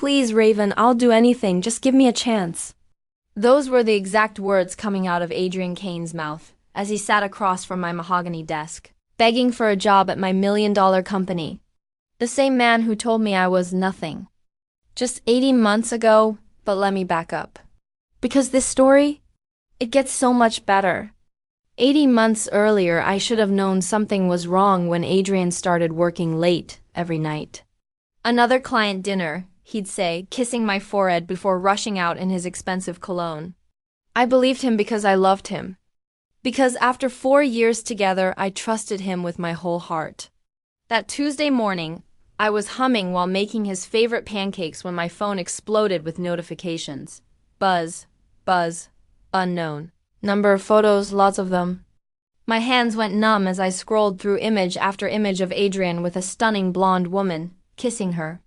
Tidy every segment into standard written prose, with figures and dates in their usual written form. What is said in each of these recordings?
Please, Raven, I'll do anything, just give me a chance. Those were the exact words coming out of Adrian Kane's mouth as he sat across from my mahogany desk, begging for a job at my $1 million company. The same man who told me I was nothing. Just 80 months ago, but let me back up. Because this story, it gets so much better. 80 months earlier, I should have known something was wrong when Adrian started working late every night. Another client dinner, he'd say, kissing my forehead before rushing out in his expensive cologne. I believed him because I loved him. Because after 4 years together, I trusted him with my whole heart. That Tuesday morning, I was humming while making his favorite pancakes when my phone exploded with notifications. Buzz, buzz, unknown. Number of photos, lots of them. My hands went numb as I scrolled through image after image of Adrian with a stunning blonde woman, kissing her,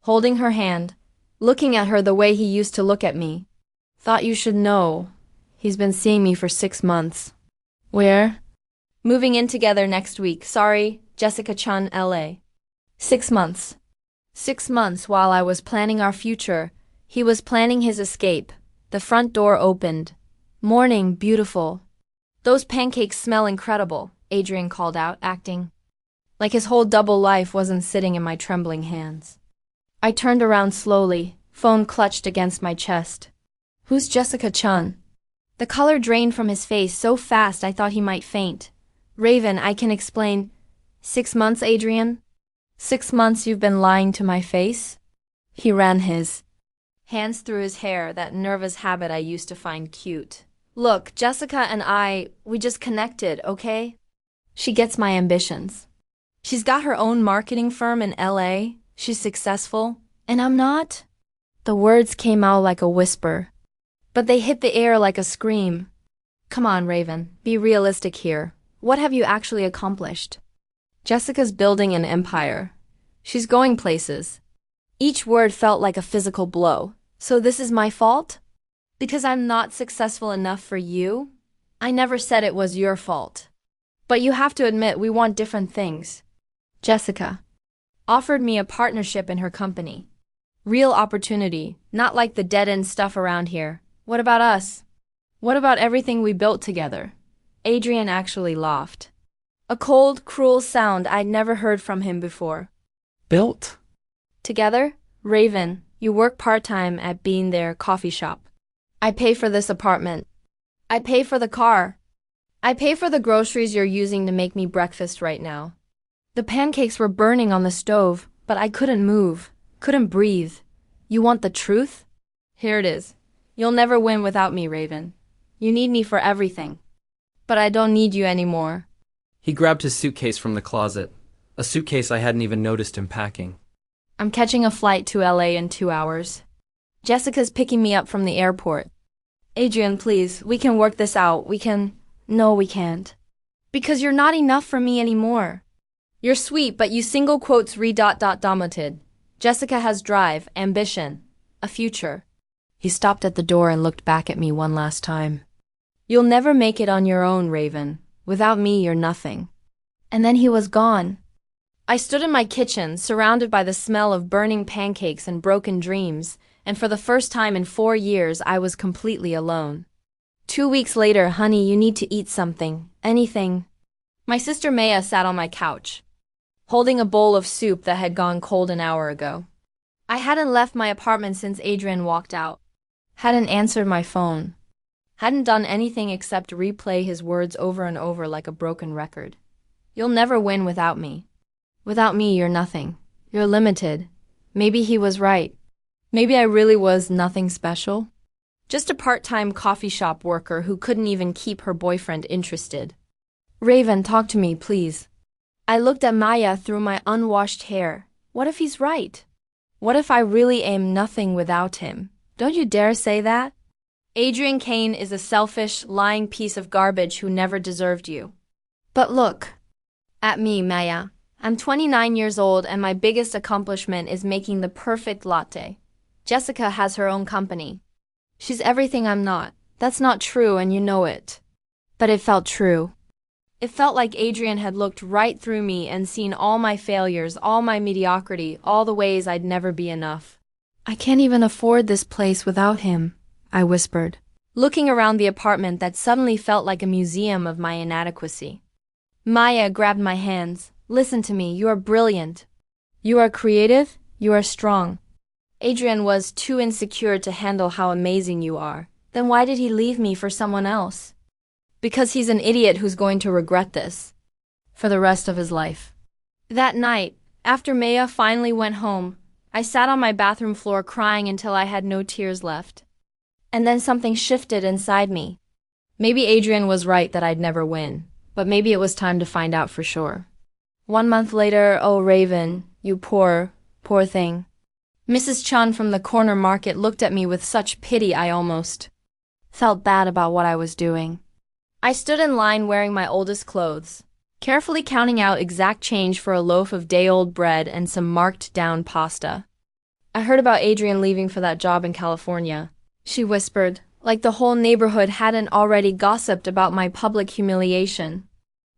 holding her hand, looking at her the way he used to look at me. Thought you should know. He's been seeing me for 6 months. Where? Moving in together next week. Sorry, Jessica Chun, LA. 6 months. 6 months while I was planning our future, he was planning his escape. The front door opened. Morning, beautiful. Those pancakes smell incredible, Adrian called out, acting like his whole double life wasn't sitting in my trembling hands. I turned around slowly, phone clutched against my chest. Who's Jessica Chun? The color drained from his face so fast I thought he might faint. Raven, I can explain. 6 months, Adrian? 6 months you've been lying to my face? He ran his hands through his hair, that nervous habit I used to find cute. Look, Jessica and we just connected, okay? She gets my ambitions. She's got her own marketing firm in LA. She's successful. And I'm not? The words came out like a whisper, but they hit the air like a scream. Come on, Raven, be realistic here. What have you actually accomplished? Jessica's building an empire. She's going places. Each word felt like a physical blow. So this is my fault? Because I'm not successful enough for you? I never said it was your fault. But you have to admit we want different things. Jessica offered me a partnership in her company. Real opportunity, not like the dead-end stuff around here. What about us? What about everything we built together? Adrian actually laughed. A cold, cruel sound I'd never heard from him before. Built? Together? Raven, you work part-time at Being There coffee shop. I pay for this apartment. I pay for the car. I pay for the groceries you're using to make me breakfast right now. The pancakes were burning on the stove, but I couldn't move, couldn't breathe. You want the truth? Here it is. You'll never win without me, Raven. You need me for everything. But I don't need you anymore. He grabbed his suitcase from the closet, a suitcase I hadn't even noticed him packing. I'm catching a flight to LA in 2 hours. Jessica's picking me up from the airport. Adrian, please, we can work this out. No, we can't. Because you're not enough for me anymore. You're sweet, but you single quotes re-dominated. Jessica has drive, ambition, a future. He stopped at the door and looked back at me one last time. You'll never make it on your own, Raven. Without me, you're nothing. And then he was gone. I stood in my kitchen, surrounded by the smell of burning pancakes and broken dreams, and for the first time in 4 years, I was completely alone. 2 weeks later, honey, you need to eat something, anything. My sister Maya sat on my couch, holding a bowl of soup that had gone cold an hour ago. I hadn't left my apartment since Adrian walked out. Hadn't answered my phone. Hadn't done anything except replay his words over and over like a broken record. You'll never win without me. Without me, you're nothing. You're limited. Maybe he was right. Maybe I really was nothing special. Just a part-time coffee shop worker who couldn't even keep her boyfriend interested. Raven, talk to me, please. I looked at Maya through my unwashed hair. What if he's right? What if I really am nothing without him? Don't you dare say that. Adrian Kane is a selfish, lying piece of garbage who never deserved you. But look at me, Maya. I'm 29 years old and my biggest accomplishment is making the perfect latte. Jessica has her own company. She's everything I'm not. That's not true and you know it. But it felt true. It felt like Adrian had looked right through me and seen all my failures, all my mediocrity, all the ways I'd never be enough. I can't even afford this place without him, I whispered, looking around the apartment that suddenly felt like a museum of my inadequacy. Maya grabbed my hands. Listen to me, you are brilliant. You are creative, you are strong. Adrian was too insecure to handle how amazing you are. Then why did he leave me for someone else? Because he's an idiot who's going to regret this for the rest of his life. That night, after Maya finally went home, I sat on my bathroom floor crying until I had no tears left. And then something shifted inside me. Maybe Adrian was right that I'd never win, but maybe it was time to find out for sure. 1 month later, oh Raven, you poor thing. Mrs. Chun from the corner market looked at me with such pity I almost felt bad about what I was doing. I stood in line wearing my oldest clothes, carefully counting out exact change for a loaf of day-old bread and some marked-down pasta. I heard about Adrian leaving for that job in California, she whispered, like the whole neighborhood hadn't already gossiped about my public humiliation.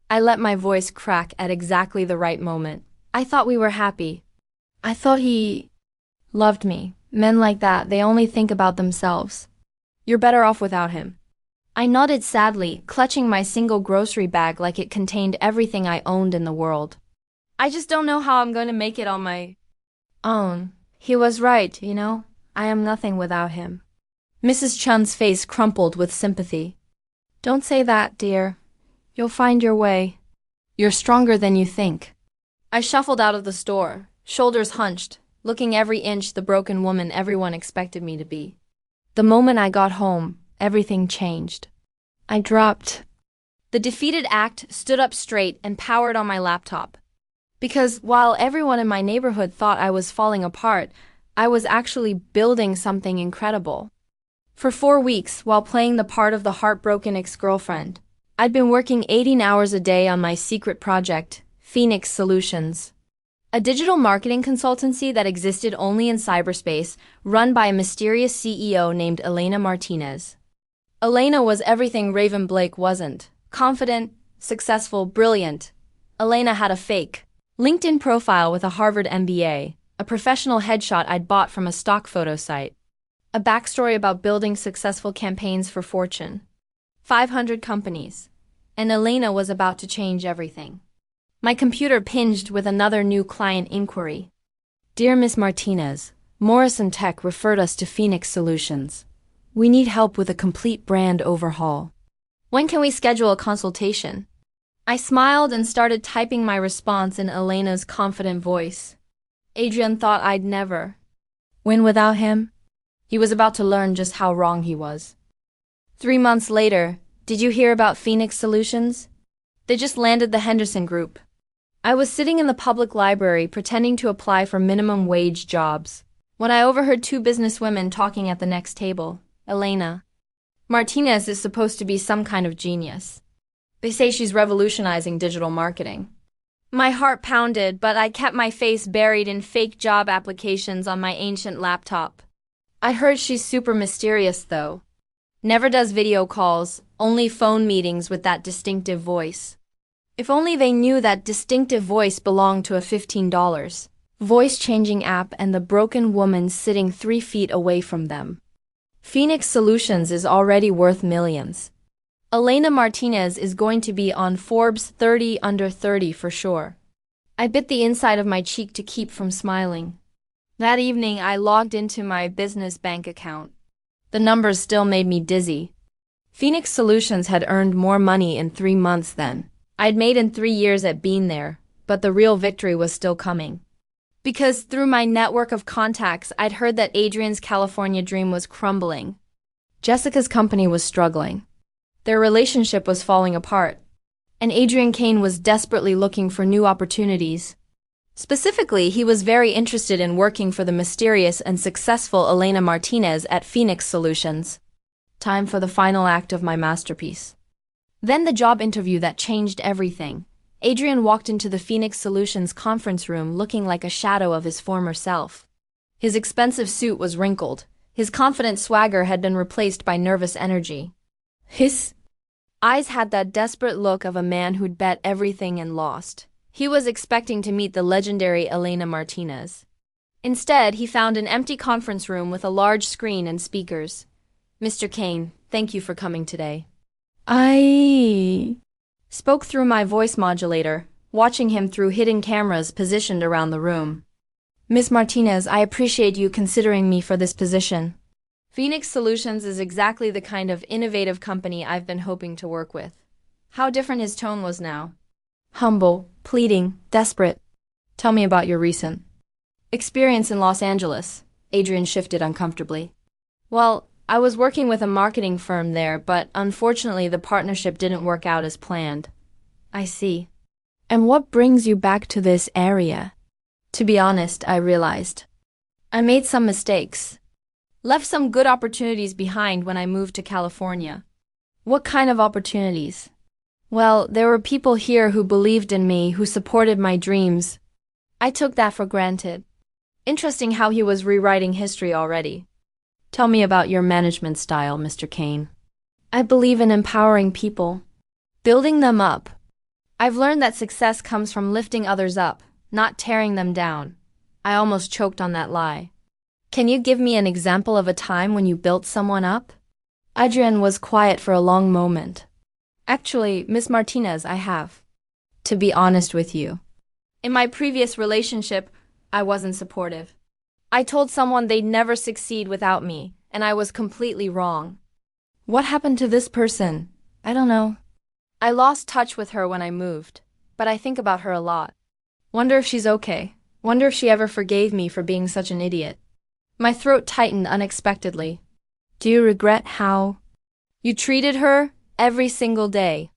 I let my voice crack at exactly the right moment. I thought we were happy. I thought he loved me. Men like that, they only think about themselves. You're better off without him. I nodded sadly, clutching my single grocery bag like it contained everything I owned in the world. I just don't know how I'm going to make it on my own. He was right, you know. I am nothing without him. Mrs. Chun's face crumpled with sympathy. Don't say that, dear. You'll find your way. You're stronger than you think. I shuffled out of the store, shoulders hunched, looking every inch the broken woman everyone expected me to be. The moment I got home, everything changed. I dropped. The defeated act stood up straight and powered on my laptop. Because while everyone in my neighborhood thought I was falling apart, I was actually building something incredible. For 4 weeks, while playing the part of the heartbroken ex-girlfriend, I'd been working 18 hours a day on my secret project, Phoenix Solutions, a digital marketing consultancy that existed only in cyberspace, run by a mysterious CEO named Elena Martinez. Elena was everything Raven Blake wasn't. Confident, successful, brilliant. Elena had a fake LinkedIn profile with a Harvard MBA, a professional headshot I'd bought from a stock photo site, a backstory about building successful campaigns for Fortune 500 companies, and Elena was about to change everything. My computer pinged with another new client inquiry. Dear Miss Martinez, Morrison Tech referred us to Phoenix Solutions. We need help with a complete brand overhaul. When can we schedule a consultation? I smiled and started typing my response in Elena's confident voice. Adrian thought I'd never win without him. He was about to learn just how wrong he was. 3 months later, did you hear about Phoenix Solutions? They just landed the Henderson Group. I was sitting in the public library pretending to apply for minimum wage jobs when I overheard 2 businesswomen talking at the next table. Elena Martinez is supposed to be some kind of genius. They say she's revolutionizing digital marketing. My heart pounded, but I kept my face buried in fake job applications on my ancient laptop. I heard she's super mysterious, though. Never does video calls, only phone meetings with that distinctive voice. If only they knew that distinctive voice belonged to a $15 voice-changing app and the broken woman sitting 3 feet away from them. Phoenix Solutions is already worth millions. Elena Martinez is going to be on Forbes 30 under 30 for sure. I bit the inside of my cheek to keep from smiling. That evening, I logged into my business bank account. The numbers still made me dizzy. Phoenix Solutions had earned more money in 3 months than I'd made in 3 years at being there, but the real victory was still coming. Because through my network of contacts, I'd heard that Adrian's California dream was crumbling. Jessica's company was struggling. Their relationship was falling apart. And Adrian Kane was desperately looking for new opportunities. Specifically, he was very interested in working for the mysterious and successful Elena Martinez at Phoenix Solutions. Time for the final act of my masterpiece. Then the job interview that changed everything. Adrian walked into the Phoenix Solutions conference room looking like a shadow of his former self. His expensive suit was wrinkled. His confident swagger had been replaced by nervous energy. His eyes had that desperate look of a man who'd bet everything and lost. He was expecting to meet the legendary Elena Martinez. Instead, he found an empty conference room with a large screen and speakers. Mr. Kane, thank you for coming today. I spoke through my voice modulator, watching him through hidden cameras positioned around the room. Miss Martinez, I appreciate you considering me for this position. Phoenix Solutions is exactly the kind of innovative company I've been hoping to work with. How different his tone was now. Humble, pleading, desperate. Tell me about your recent experience in Los Angeles. Adrian shifted uncomfortably. Well, I was working with a marketing firm there, but unfortunately the partnership didn't work out as planned. I see. And what brings you back to this area? To be honest, I realized I made some mistakes. Left some good opportunities behind when I moved to California. What kind of opportunities? Well, there were people here who believed in me, who supported my dreams. I took that for granted. Interesting how he was rewriting history already. Tell me about your management style, Mr. Kane. I believe in empowering people, building them up. I've learned that success comes from lifting others up, not tearing them down. I almost choked on that lie. Can you give me an example of a time when you built someone up? Adrian was quiet for a long moment. Actually, Miss Martinez, I have. To be honest with you. In my previous relationship, I wasn't supportive. I told someone they'd never succeed without me, and I was completely wrong. What happened to this person? I don't know. I lost touch with her when I moved, but I think about her a lot. Wonder if she's okay. Wonder if she ever forgave me for being such an idiot. My throat tightened unexpectedly. Do you regret how you treated her every single day?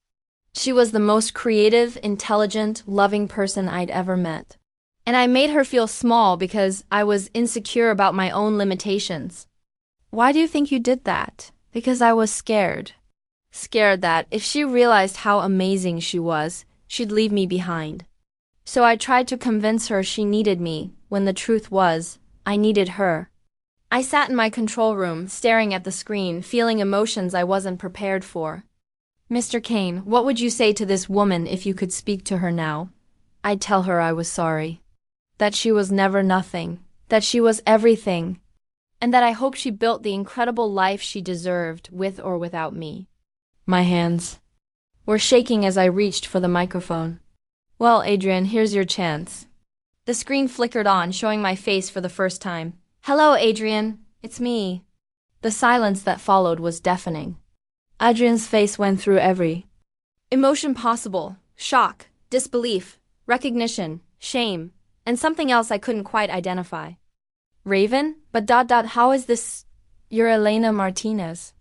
She was the most creative, intelligent, loving person I'd ever met. And I made her feel small because I was insecure about my own limitations. Why do you think you did that? Because I was scared. Scared that if she realized how amazing she was, she'd leave me behind. So I tried to convince her she needed me, when the truth was, I needed her. I sat in my control room, staring at the screen, feeling emotions I wasn't prepared for. Mr. Kane, what would you say to this woman if you could speak to her now? I'd tell her I was sorry. That she was never nothing, that she was everything, and that I hope she built the incredible life she deserved with or without me. My hands were shaking as I reached for the microphone. Well, Adrian, here's your chance. The screen flickered on, showing my face for the first time. Hello, Adrian. It's me. The silence that followed was deafening. Adrian's face went through every emotion possible. Shock, disbelief, recognition, shame, and something else I couldn't quite identify. Raven? But how is this? You're Elena Martinez.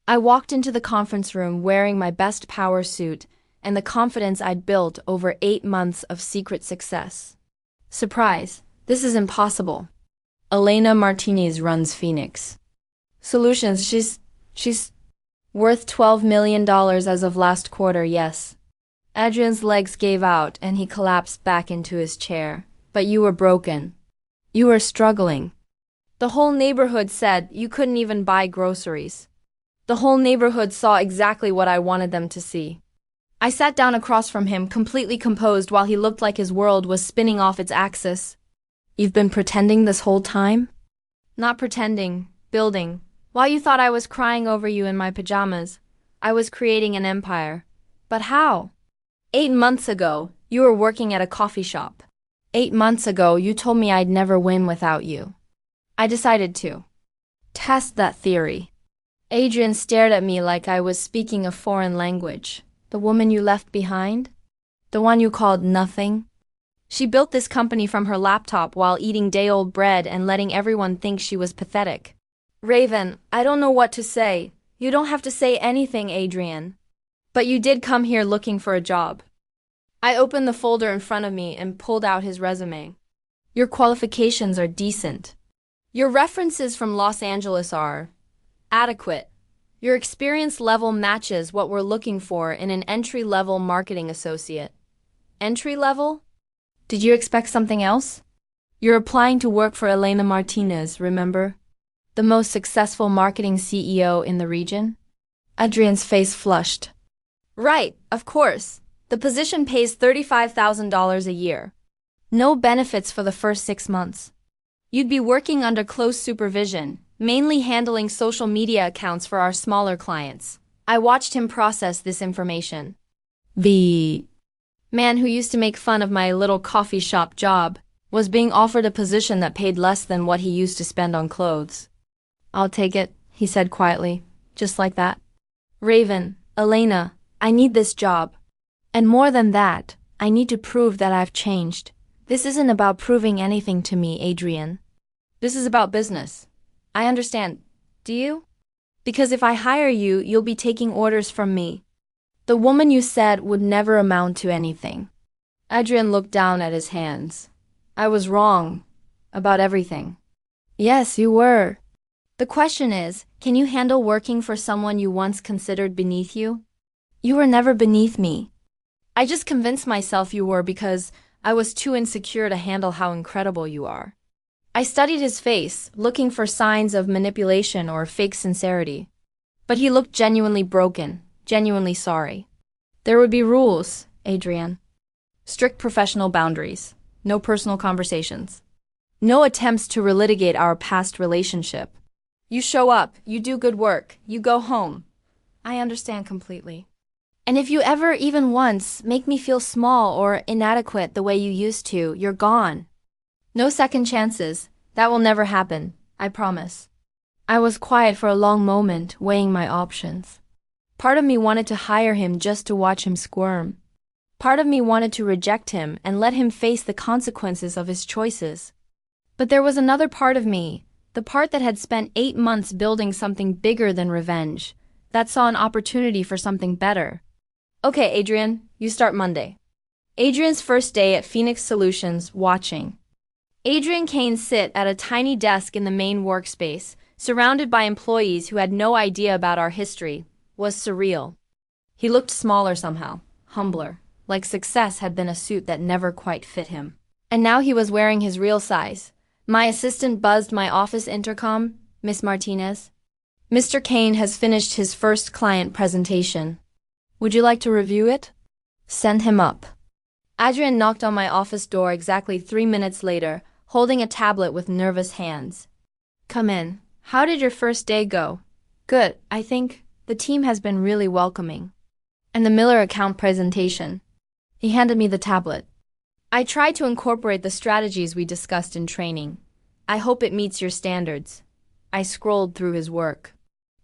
I walked into the conference room wearing my best power suit and the confidence I'd built over 8 months of secret success. Surprise, this is impossible. Elena Martinez runs Phoenix Solutions. She's worth $12 million as of last quarter, yes. Adrian's legs gave out and he collapsed back into his chair. But you were broken. You were struggling. The whole neighborhood said you couldn't even buy groceries. The whole neighborhood saw exactly what I wanted them to see. I sat down across from him, completely composed while he looked like his world was spinning off its axis. You've been pretending this whole time? Not pretending, building. While you thought I was crying over you in my pajamas, I was creating an empire. But how? 8 months ago, you were working at a coffee shop. 8 months ago, you told me I'd never win without you. I decided to test that theory. Adrian stared at me like I was speaking a foreign language. The woman you left behind? The one you called nothing? She built this company from her laptop while eating day-old bread and letting everyone think she was pathetic. Raven, I don't know what to say. You don't have to say anything, Adrian. But you did come here looking for a job. I opened the folder in front of me and pulled out his resume. Your qualifications are decent. Your references from Los Angeles are adequate. Your experience level matches what we're looking for in an entry-level marketing associate. Entry-level? Did you expect something else? You're applying to work for Elena Martinez, remember? The most successful marketing CEO in the region? Adrian's face flushed. Right, of course. The position pays $35,000 a year. No benefits for the first 6 months. You'd be working under close supervision, mainly handling social media accounts for our smaller clients. I watched him process this information. The man who used to make fun of my little coffee shop job was being offered a position that paid less than what he used to spend on clothes. "I'll take it," he said quietly, just like that. "Raven, Elena, I need this job. And more than that, I need to prove that I've changed. This isn't about proving anything to me, Adrian. This is about business. I understand. Do you? Because if I hire you, you'll be taking orders from me. The woman you said would never amount to anything." Adrian looked down at his hands. "I was wrong. About everything." "Yes, you were. The question is, can you handle working for someone you once considered beneath you?" "You were never beneath me. I just convinced myself you were because I was too insecure to handle how incredible you are." I studied his face, looking for signs of manipulation or fake sincerity. But he looked genuinely broken, genuinely sorry. "There would be rules, Adrian. Strict professional boundaries. No personal conversations. No attempts to relitigate our past relationship. You show up, you do good work, you go home. I understand completely. And if you ever, even once, make me feel small or inadequate the way you used to, you're gone. No second chances. That will never happen, I promise." I was quiet for a long moment, weighing my options. Part of me wanted to hire him just to watch him squirm. Part of me wanted to reject him and let him face the consequences of his choices. But there was another part of me, the part that had spent 8 months building something bigger than revenge, that saw an opportunity for something better. "Okay, Adrian, you start Monday." Adrian's first day at Phoenix Solutions, watching. Adrian Kane sit at a tiny desk in the main workspace, surrounded by employees who had no idea about our history, was surreal. He looked smaller somehow, humbler, like success had been a suit that never quite fit him. And now he was wearing his real size. My assistant buzzed my office intercom. "Miss Martinez, Mr. Kane has finished his first client presentation. Would you like to review it?" "Send him up." Adrian knocked on my office door exactly 3 minutes later, holding a tablet with nervous hands. "Come in. How did your first day go?" "Good, I think. The team has been really welcoming." "And the Miller account presentation?" He handed me the tablet. "I tried to incorporate the strategies we discussed in training. I hope it meets your standards." I scrolled through his work.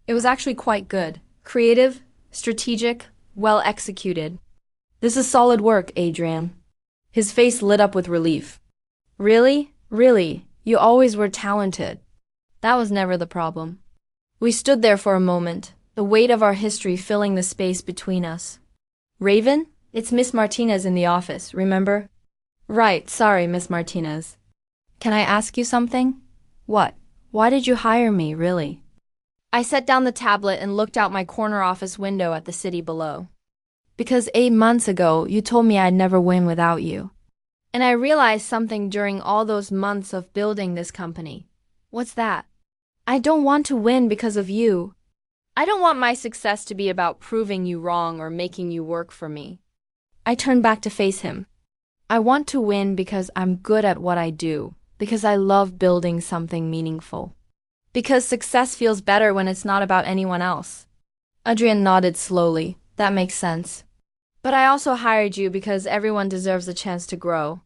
It was actually quite good. Creative, strategic, well executed. "This is solid work, Adrian." His face lit up with relief. "Really? Really? You always were talented." That was never the problem. We stood there for a moment, the weight of our history filling the space between us. "Raven? It's Miss Martinez in the office, remember?" "Right, sorry, Miss Martinez." "Can I ask you something?" "What? Why did you hire me, really?" I set down the tablet and looked out my corner office window at the city below. "Because 8 months ago, you told me I'd never win without you. And I realized something during all those months of building this company." "What's that?" "I don't want to win because of you. I don't want my success to be about proving you wrong or making you work for me." I turned back to face him. "I want to win because I'm good at what I do, because I love building something meaningful. Because success feels better when it's not about anyone else." Adrian nodded slowly. "That makes sense. But I also hired you because everyone deserves a chance to grow.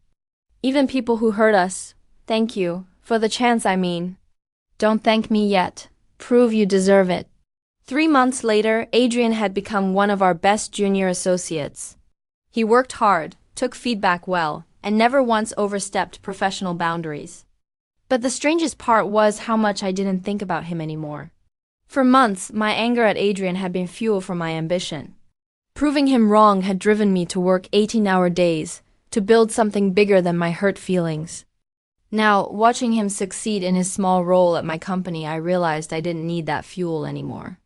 Even people who hurt us. Thank you. For the chance, I mean. Don't thank me yet. Prove you deserve it." 3 months later, Adrian had become one of our best junior associates. He worked hard, took feedback well, and never once overstepped professional boundaries. But the strangest part was how much I didn't think about him anymore. For months, my anger at Adrian had been fuel for my ambition. Proving him wrong had driven me to work 18-hour days, to build something bigger than my hurt feelings. Now, watching him succeed in his small role at my company, I realized I didn't need that fuel anymore.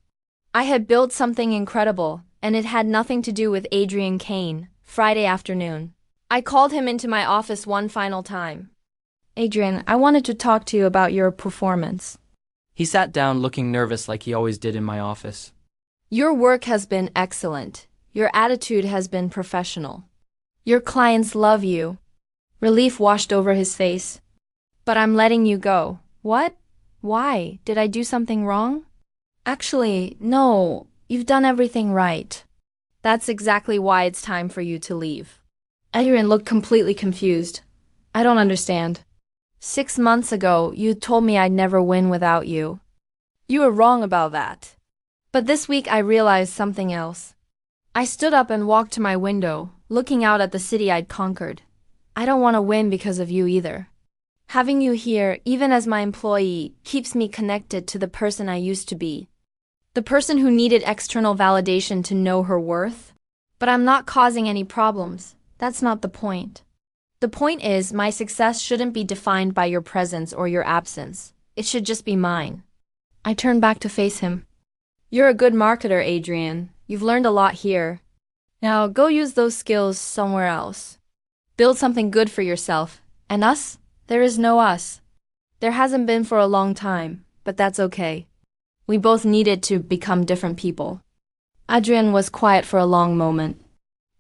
I had built something incredible, and it had nothing to do with Adrian Kane. Friday afternoon. I called him into my office one final time. "Adrian, I wanted to talk to you about your performance." He sat down looking nervous like he always did in my office. "Your work has been excellent. Your attitude has been professional. Your clients love you." Relief washed over his face. But I'm letting you go. What? Why? Did I do something wrong? Actually, no, you've done everything right. That's exactly why it's time for you to leave. Adrian looked completely confused. I don't understand. 6 months ago, you told me I'd never win without you. You were wrong about that. But this week I realized something else. I stood up and walked to my window, looking out at the city I'd conquered. I don't want to win because of you either. Having you here, even as my employee, keeps me connected to the person I used to be. The person who needed external validation to know her worth. But I'm not causing any problems. That's not the point. The point is, my success shouldn't be defined by your presence or your absence. It should just be mine. I turned back to face him. You're a good marketer, Adrian. You've learned a lot here. Now go use those skills somewhere else. Build something good for yourself. And us? There is no us. There hasn't been for a long time, but that's okay. We both needed to become different people. Adrian was quiet for a long moment.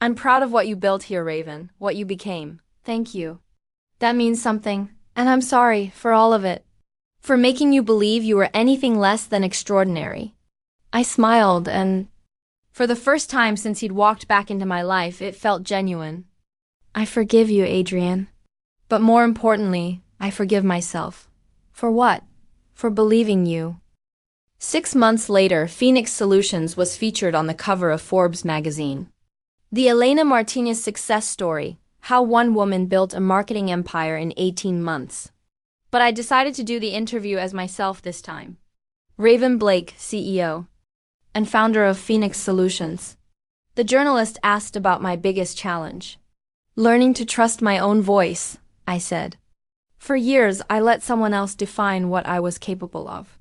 I'm proud of what you built here, Raven, what you became. Thank you. That means something, and I'm sorry for all of it. For making you believe you were anything less than extraordinary. I smiled, and for the first time since he'd walked back into my life, it felt genuine. I forgive you, Adrian. But more importantly, I forgive myself. For what? For believing you. 6 months later, Phoenix Solutions was featured on the cover of Forbes magazine. The Elena Martinez success story, how one woman built a marketing empire in 18 months. But I decided to do the interview as myself this time. Raven Blake, CEO and founder of Phoenix Solutions. The journalist asked about my biggest challenge. Learning to trust my own voice, I said. For years, I let someone else define what I was capable of.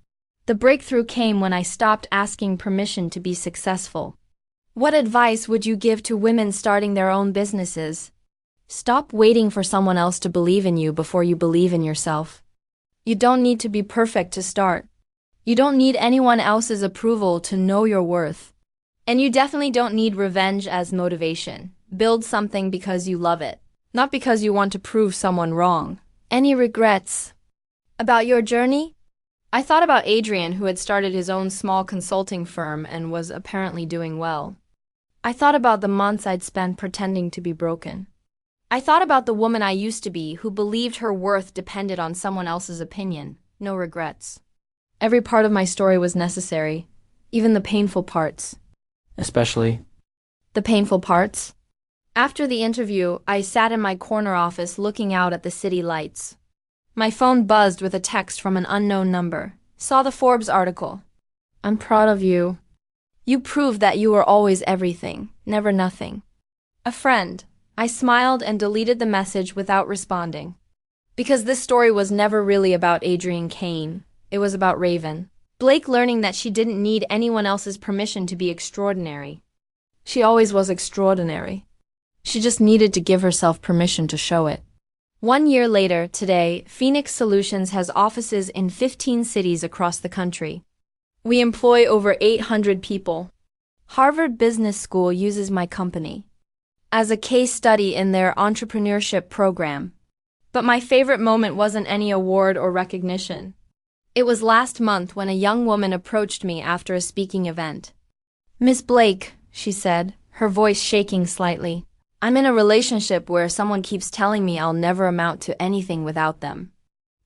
The breakthrough came when I stopped asking permission to be successful. What advice would you give to women starting their own businesses? Stop waiting for someone else to believe in you before you believe in yourself. You don't need to be perfect to start. You don't need anyone else's approval to know your worth. And you definitely don't need revenge as motivation. Build something because you love it, not because you want to prove someone wrong. Any regrets about your journey? I thought about Adrian, who had started his own small consulting firm and was apparently doing well. I thought about the months I'd spent pretending to be broken. I thought about the woman I used to be who believed her worth depended on someone else's opinion. No regrets. Every part of my story was necessary, even the painful parts. Especially the painful parts. After the interview, I sat in my corner office looking out at the city lights. My phone buzzed with a text from an unknown number. Saw the Forbes article. I'm proud of you. You proved that you were always everything, never nothing. A friend. I smiled and deleted the message without responding. Because this story was never really about Adrian Kane. It was about Raven Blake learning that she didn't need anyone else's permission to be extraordinary. She always was extraordinary. She just needed to give herself permission to show it. 1 year later, today, Phoenix Solutions has offices in 15 cities across the country. We employ over 800 people. Harvard Business School uses my company as a case study in their entrepreneurship program. But my favorite moment wasn't any award or recognition. It was last month when a young woman approached me after a speaking event. Miss Blake, she said, her voice shaking slightly. I'm in a relationship where someone keeps telling me I'll never amount to anything without them.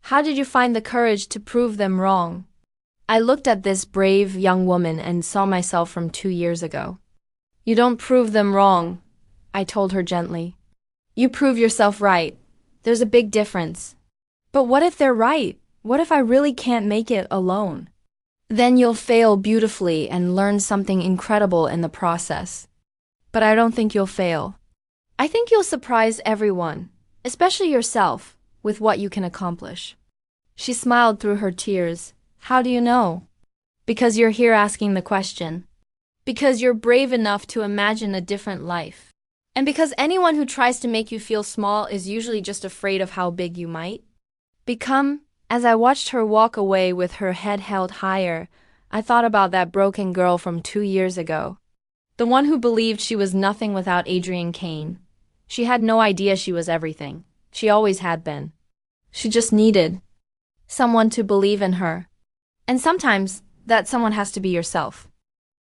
How did you find the courage to prove them wrong? I looked at this brave young woman and saw myself from 2 years ago. You don't prove them wrong, I told her gently. You prove yourself right. There's a big difference. But what if they're right? What if I really can't make it alone? Then you'll fail beautifully and learn something incredible in the process. But I don't think you'll fail. I think you'll surprise everyone, especially yourself, with what you can accomplish. She smiled through her tears. How do you know? Because you're here asking the question. Because you're brave enough to imagine a different life. And because anyone who tries to make you feel small is usually just afraid of how big you might become. As I watched her walk away with her head held higher, I thought about that broken girl from 2 years ago. The one who believed she was nothing without Adrian Kane. She had no idea she was everything. She always had been. She just needed someone to believe in her. And sometimes that someone has to be yourself.